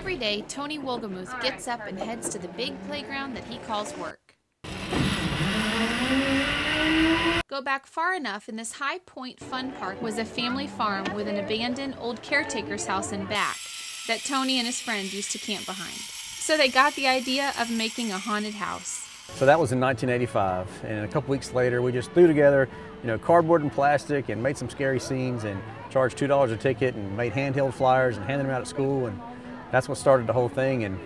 Every day, Tony Wolgamuth gets up and heads to the big playground that he calls work. Go back far enough, and this High Point Fun Park was a family farm with an abandoned old caretaker's house in back that Tony and his friends used to camp behind. So they got the idea of making a haunted house. So that was in 1985, and a couple weeks later we just threw together, cardboard and plastic and made some scary scenes and charged $2 a ticket and made handheld flyers and handed them out at school, and that's what started the whole thing, and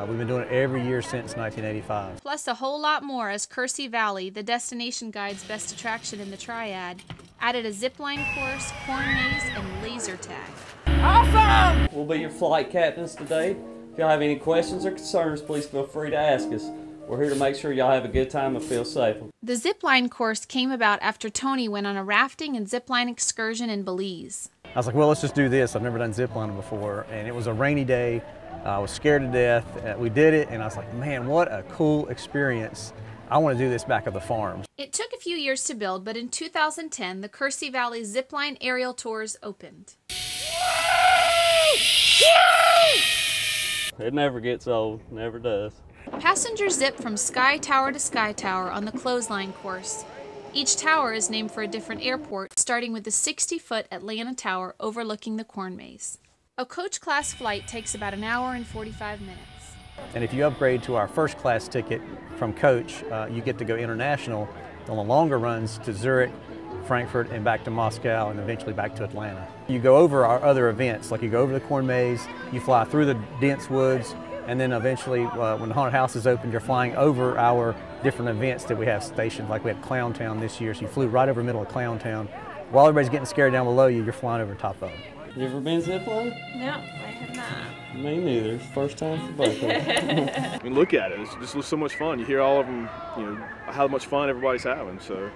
we've been doing it every year since 1985. Plus a whole lot more as Kersey Valley, the destination guide's best attraction in the Triad, added a zipline course, corn maze, and laser tag. Awesome! We'll be your flight captains today. If y'all have any questions or concerns, please feel free to ask us. We're here to make sure y'all have a good time and feel safe. The zipline course came about after Tony went on a rafting and zipline excursion in Belize. I was like, well, let's just do this. I've never done ziplining before, and it was a rainy day. I was scared to death. We did it, and I was like, man, what a cool experience. I want to do this back at the farm. It took a few years to build, but in 2010, the Kersey Valley Zipline aerial tours opened. It never gets old, never does. Passengers zip from sky tower to sky tower on the clothesline course. Each tower is named for a different airport, starting with the 60-foot Atlanta Tower overlooking the corn maze. A coach class flight takes about an hour and 45 minutes. And if you upgrade to our first class ticket from coach, you get to go international on the longer runs to Zurich, Frankfurt, and back to Moscow, and eventually back to Atlanta. You go over our other events, like you go over the corn maze, you fly through the dense woods, and then eventually when the haunted house is open, you're flying over our different events that we have stationed. Like we had Clown Town this year, so you flew right over the middle of Clown Town. While everybody's getting scared down below you, you're flying over top of them. You ever been ziplining? No, I have not. Me neither. It's the first time for both of us. I mean, look at it. It's just so much fun. You hear all of them, how much fun everybody's having. So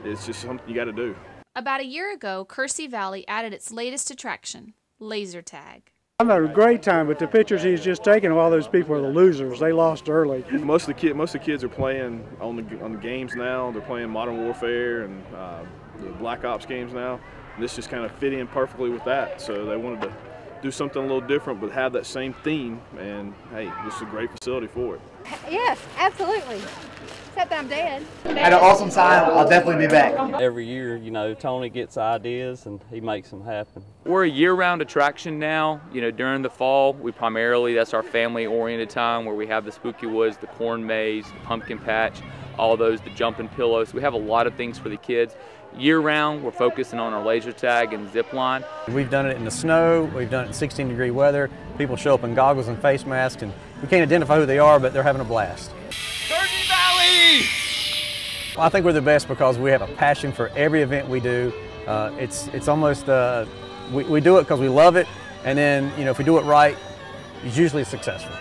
it's just something you got to do. About a year ago, Kersey Valley added its latest attraction, laser tag. I'm having a great time, but the pictures he's just taken of all those people are the losers. They lost early. Most of the kids are playing on the games now. They're playing Modern Warfare and the Black Ops games now. And this just kind of fit in perfectly with that. So they wanted to do something a little different, but have that same theme. And hey, this is a great facility for it. Yes, absolutely. Except I'm dead. Had an awesome time. I'll definitely be back. Every year, Tony gets ideas and he makes them happen. We're a year-round attraction now. During the fall, that's our family-oriented time where we have the spooky woods, the corn maze, the pumpkin patch, all those, the jumping pillows. We have a lot of things for the kids. Year-round, we're focusing on our laser tag and zip line. We've done it in the snow. We've done it in 16-degree weather. People show up in goggles and face masks, and we can't identify who they are, but they're having a blast. Kersey Valley! Well, I think we're the best because we have a passion for every event we do. It's almost, we do it because we love it, and then, if we do it right, it's usually successful.